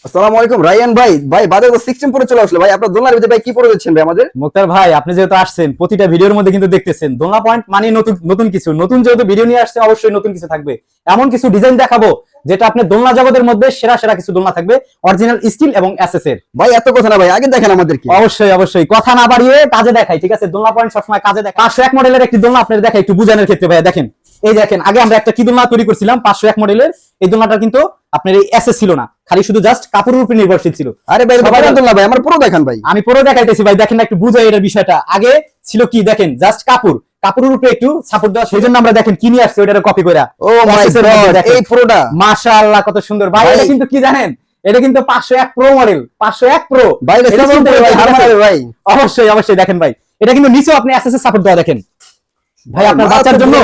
আসসালামু আলাইকুম রায়ান ভাই। ভাই বাজারে 16 পরে চলে আসলো ভাই। আপনার দোলনার ভিতরে ভাই কি পরে যাচ্ছেন ভাই আমাদের? মুক্তার ভাই, আপনি যেহেতু আসছেন প্রতিটা ভিডিওর মধ্যে কিন্তু দেখতেছেন দোলনা পয়েন্ট মানে নতুন নতুন কিছু, নতুন যেহেতু ভিডিও নিয়ে আসছে অবশ্যই নতুন কিছু থাকবে। এমন কিছু ডিজাইন দেখাবো যেটা আপনি দোলনা জগতের মধ্যে সেরা সেরা কিছু দোলনা থাকবে, অরিজিনাল স্টিল এবং এসএস এর। ভাই এত কথা না ভাই, আগে দেখেন আমাদেরকে। অবশ্যই অবশ্যই কথা না বাড়িয়ে কাজে দেখাই, ঠিক আছে? দোলনা পয়েন্ট সবসময় কাজে দেখায়। 501 মডেলের একটি দোলনা আপনাদের দেখাই একটু বুঝানোর ক্ষেত্রে ভাই। দেখেন, এই দেখেন, আগে আমরা একটা কি দোলনা তৈরি করছিলাম 501 মডেলের। এই দোলনাটা কিন্তু আপনার এই এসএস ছিল না, খালি শুধু জাস্ট কাপড়ের উপর নির্ভরশীল ছিল। আরে ভাই সবাই দোলনা ভাই, আমার পুরো দেখান ভাই। আমি পুরো দেখাইতেছি ভাই, দেখেন না একটু বুঝাই এর বিষয়টা। আগে ছিল কি দেখেন, জাস্ট কাপড়ের উপরে একটু সাপোর্ট দেওয়া, সেজন্য আমরা দেখেন কি নিয়ে আসছে ওটারে কপি করে। ও মাই গড, এই পুরোটা মাশাআল্লাহ কত সুন্দর ভাই। এটা কিন্তু কি জানেন, এটা কিন্তু 501 প্রো মডেল, 501 প্রো ভাই। এটা কিন্তু ভাই হারমারে ভাই। অবশ্যই অবশ্যই দেখেন ভাই, এটা কিন্তু নিচেও আপনি এসএস এর সাপোর্ট দেওয়া দেখেন ভাই। আপনার বাচ্চার জন্য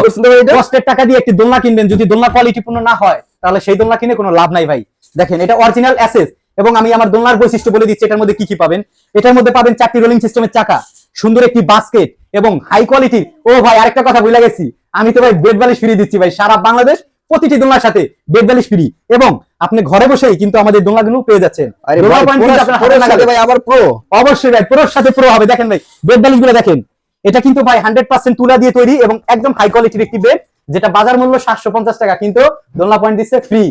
কষ্টের টাকা দিয়ে একটি দোলনা কিনবেন, যদি দোলনা কোয়ালিটিপূর্ণ না হয় তাহলে সেই দোলনা কিনে কোনো লাভ নাই ভাই। দেখেন এটা অরিজিনাল এসএস, এবং আমি আমার দোলনার বৈশিষ্ট্য বলে দিচ্ছি এটার মধ্যে কি কি পাবেন। এটার মধ্যে পাবেন 4টি রোলিং সিস্টেমের চাকা, সুন্দর একটি বাস্কেট এবং হাই কোয়ালিটির। ও ভাই আরেকটা কথা ভুলে গেছি, আমি তো ভাই বেড বালিশ ফ্রি দিচ্ছি ভাই সারা বাংলাদেশ, প্রতিটি দোলনার সাথে বেড বালিশ ফ্রি, এবং আপনি ঘরে বসেই কিন্তু আমাদের দোলনাগুলো পেয়ে যাচ্ছেন। ভাই আবার প্রো, অবশ্যই ভাই প্রোর সাথে প্রো হবে। দেখেন ভাই বেড বালিশগুলো দেখেন, এটা কিন্তু ভাই 100% তুলা দিয়ে তৈরি এবং একদম হাই কোয়ালিটির একটি বেড, যেটা বাজার মূল্য 750 টাকা, কিন্তু দোলনা পয়েন্ট দিচ্ছে ফ্রি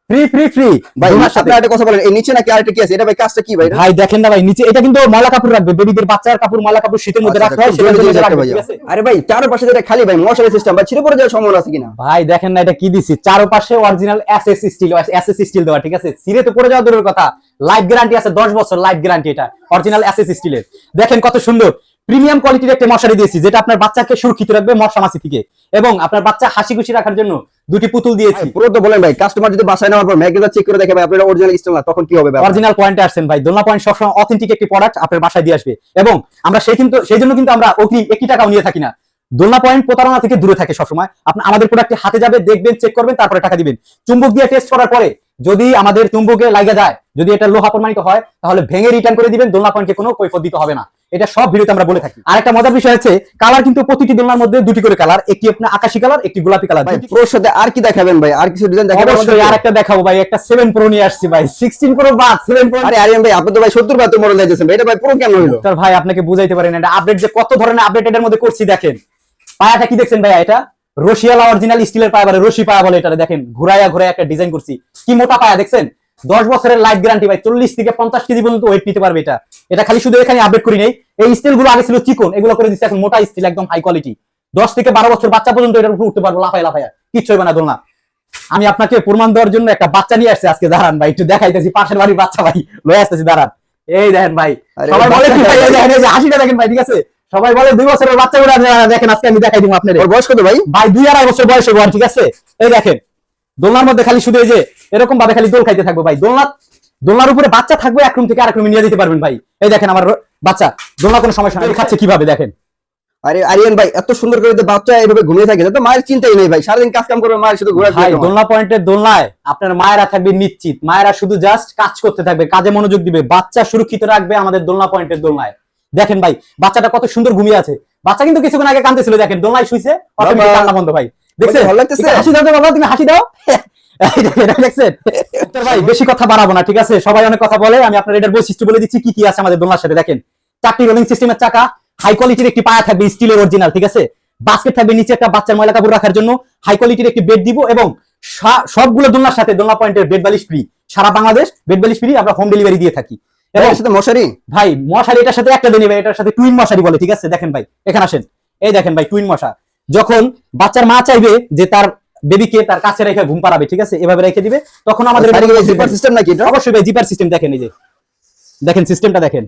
ফ্রি ফ্রি ফ্রি ভাই। সাথে একটা কথা বলেন, এই নিচে নাকি আরেকটা কি আছে? এটা ভাই কাজটা কি ভাই? ভাই দেখেন না ভাই, নিচে এটা কিন্তু ময়লা কাপড় রাখবে, বেবিদের বাচ্চার কাপড় ময়লা কাপড় শীতের মধ্যে রাখতে হয়, সেটা জন্য রাখবে, ঠিক আছে? আরে ভাই চারপাশে যেটা খালি ভাই মশারি সিস্টেম, ভাই ছিঁড়ে পড়ে যাওয়ার সম্ভাবনা আছে কিনা? ভাই দেখেন না এটা কি দিছি, চারপাশে অরিজিনাল এসএস স্টিল দেওয়া, ঠিক আছে? ছিঁড়ে তো পড়ে যাওয়া দূরের কথা, লাইফ গ্যারান্টি আছে 10 বছর লাইফ গ্যারান্টি। এটা অরিজিনাল এসএস স্টিলের। দেখেন কত সুন্দর প্রিমিয়াম কোয়ালিটির একটা মশারি দিয়েছি, যেটা আপনার বাচ্চাকে সুরক্ষিত রাখবে মশা মাছি থেকে, এবং আপনার বাচ্চা হাসি খুশি রাখার জন্য দুটি পুতুল দিয়েছি। পুরো তো বলেন ভাই, কাস্টমার যদি বাসায় নেওয়ার পর ম্যাগনেট চেক করে দেখে ভাই আপনারা অরিজিনাল স্টিল না, তখন কি হবে ভাই? অরিজিনাল পয়েন্টে আসছেন ভাই, দোলনা পয়েন্ট সবসময় অথেন্টিক একটি প্রোডাক্ট আপনার বাসায় দিয়ে আসবে, এবং আমরা সেই জন্য কিন্তু আমরা অগ্রিম 1 টাকাও নিয়ে থাকি না। দোলনা পয়েন্ট প্রতারণা থেকে দূরে থাকে সবসময়। আপনি আমাদের প্রোডাক্টটি হাতে যাবে, দেখবেন, চেক করবেন, তারপরে টাকা দিবেন। চুম্বক দিয়ে টেস্ট করার পরে যদি আমাদের চুম্বকে লাগা যায়, যদি এটা লোহা প্রমাণিত হয়, তাহলে ভেঙে রিটার্ন করে দিবেন, দোলনা পয়েন্টকে কোনো কৈফিয়ত দিতে হবে না। এটা সব ভিডিওতে আমরা বলে থাকি। আর একটা মজার বিষয় আছে, কালার কিন্তু প্রতিটি দোলনার মধ্যে দুটি করে কালার, একটি আপনার আকাশী কালার, একটি গোলাপি কালার। ভাই প্রোর সাথে আর কি দেখাবেন ভাই? আর কিছু ডিজাইন দেখাবেন? অবশ্যই আরেকটা দেখাবো ভাই, একটা 7 প্রো নিয়ে আসছি ভাই, 16 প্রো বাদ 7 প্রো। আরে আরিয়ান ভাই, আপনি তো ভাই 70 বাহাত্তর মডেল দিয়েছেন ভাই, এটা ভাই পুরো কেমন হলো? স্যার ভাই আপনাকে বুঝাইতে পারেন এটা আপডেট যে কত ধরনের আপডেট এর মধ্যে করছি। দেখেন পায়াটা কি দেখছেন ভাই, এটা রশিয়ালা অরিজিনাল স্টিলের পায়া বলে, রশি পায়া বলে এটা। দেখেন ঘুরাইয়া ঘুরাইয়া একটা ডিজাইন করছি, কি মোটা পায়া দেখছেন। 10 বছরের লাইফ গ্যারান্টি ভাই, 40 থেকে 50 কেজি পর্যন্ত ওয়েট নিতে পারবে এটা। এটা খালি শুধু এখানে আপডেট করি নাই, এই স্টিল গুলো আগে ছিল চিকন, এগুলো করে দিচ্ছে এখন মোটা স্টিল, একদম হাই কোয়ালিটি। 10 থেকে 12 বছর বাচ্চা পর্যন্ত এটার উপর উঠতে পারবো লাফায় লাফায়, কিচ্ছু হবে না দোলনা। আমি আপনাকে প্রমাণ দেওয়ার জন্য একটা বাচ্চা নিয়ে আসছি আজকে, দাঁড়ান ভাই একটু দেখাইতেছি, পাশের বাড়ির বাচ্চা ভাই লয়ে আসতেছি, দাঁড়ান। এই দেখেন ভাই, সবাই বলে কি ভাই, এই যে হাসিটা দেখেন ভাই, ঠিক আছে? সবাই বলে 2 বছরের বাচ্চা গুলো দেখেন, আজকে আমি দেখাই দিব আপনাদের। ওর বয়স কত ভাই? ভাই 2.5 বছর বয়স হবে, ঠিক আছে? এই দেখেন দোলনার মধ্যে খালি শুধু এই যে এরকম ভাবে খালি দোল খাইতে থাকবে ভাই। দোলনার উপরে বাচ্চা থাকবে, এক রুম থেকে আরেক রুমে নিয়ে যেতে পারবেন ভাই। এই দেখেন আমার বাচ্চা দোলনা কোনো সমস্যা নাই, খাচ্ছে কিভাবে দেখেন। আরে আরিয়ান ভাই এত সুন্দর করে যে বাচ্চা এইভাবে ঘুমিয়ে থাকে, তো মায়ের চিন্তাই নেই ভাই, সারাদিন কাজ কাম করবে, মায়ের শুধু ঘোরা ভাই। দোলনা পয়েন্টের দোলনায় আপনার মায়েরা থাকবে নিশ্চিত, মায়েরা শুধু জাস্ট কাজ করতে থাকবে, কাজে মনোযোগ দিবে, বাচ্চা সুরক্ষিত রাখবে আমাদের দোলনা পয়েন্টের দোলনায়। দেখেন ভাই বাচ্চাটা কত সুন্দর ঘুমিয়ে আছে, বাচ্চা কিন্তু কিছুক্ষণ আগে কাঁদতেছিল, দেখেন দোলনায় শুইছে, অটোমেটিক কান্না বন্ধ ভাই। দেখছেন ভালো লাগতেছে? হাসি দাও বাবা, তুমি হাসি দাও। দেখছেন ভাই, বেশি কথা বাড়াবো না, ঠিক আছে? সবাই অনেক কথা বলে, আমি আপনার এটার বৈশিষ্ট্য বলে দিচ্ছি কি কি আছে আমাদের দোলনার সাথে। দেখেন 4টি রোলিং সিস্টেমের চাকা, হাই কোয়ালিটির একটি পায়া থাকবে স্টিলের অরিজিনাল, ঠিক আছে? বাস্কেট থাকবে নিচে একটা বাচ্চার ময়লা কাপড় রাখার জন্য, হাই কোয়ালিটির একটি বেড দিব, এবং সবগুলো দোলনার সাথে দোলনা পয়েন্টের বেড বালিশ ফ্রি, সারা বাংলাদেশ বেড বালিশ ফ্রি, আমরা হোম ডেলিভারি দিয়ে থাকি। এবং এর সাথে মশারি ভাই মশারি এটার সাথে একটা দেনি ভাই, এটার সাথে টুইন মশারি বলে, ঠিক আছে? দেখেন ভাই এখানে আসেন, এই দেখেন ভাই টুইন মশা। যখন বাচ্চার মা চাইবে যে তার বেবিকে তার কাছে রেখে ঘুম পাড়াবে, ঠিক আছে? এভাবে রেখে দিবে, তখন আমাদের জিপার সিস্টেম নাকি এটা? অবশ্যই ভাই জিপার সিস্টেম। দেখেন এই যে দেখেন সিস্টেমটা দেখেন,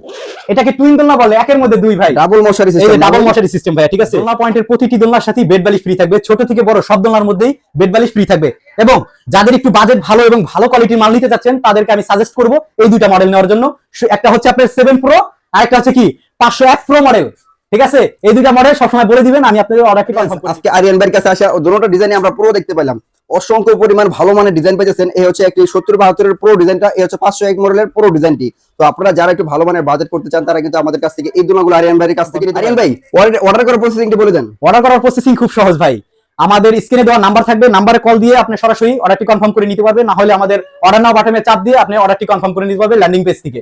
এটাকে টুইন দোলনা বলে, একের মধ্যে দুই ভাই, ডাবল মশারি সিস্টেম। এই ডাবল মশারি সিস্টেম ভাই, ঠিক আছে? দোলনা পয়েন্টের প্রতিটি দোলনার সাথে বেড বালিশ ফ্রি থাকবে, ছোট থেকে বড় সব দোলনার মধ্যেই বেড বালিশ ফ্রি থাকবে। এবং যাদের একটু বাজেট ভালো এবং ভালো কোয়ালিটির মাল নিতে চাচ্ছেন, তাদেরকে আমি সাজেস্ট করব এই দুইটা মডেল নেওয়ার জন্য। একটা হচ্ছে আপনার 7 প্রো, আর একটা হচ্ছে কি 501 প্রো মডেল, ঠিক আছে? এই দুইটা মডেল সবসময় বলে দিবেন, আমি আপনাদের অর্ডারটি কনফার্ম করব। আজকে আরিয়ান ভাইয়ের কাছে আসা দুটোটা ডিজাইনে আমরা পুরো দেখতে পেলাম, অসংখ্য পরিমাণ ভালো মানের ডিজাইন পেয়েছেন। এই হচ্ছে একটি 70-72 এর প্রো ডিজাইনটা, এই হচ্ছে 501 মডেলের প্রো ডিজাইনটি। তো আপনারা যারা একটু ভালো মানের বাজেট করতে চান, তারা কিন্তু আমাদের কাছ থেকে এই দুটোগুলো আরিয়ান ভাইয়ের কাছ থেকে। আরিয়ান ভাই অর্ডার করার প্রসেসিংটি বলে দেন। অর্ডার করার প্রসেসিং খুব সহজ ভাই। আমাদের স্ক্রিনে দেওয়া নাম্বার থাকবে, নাম্বারে কল দিয়ে আপনি সরাসরি অর্ডারটি কনফার্ম করে নিতে পারবেন, না হলে আমাদের অর্ডার নাও বাটনে চাপ দিয়ে আপনি অর্ডারটি কনফার্ম করে নিতে পারবেন ল্যান্ডিং পেজ থেকে।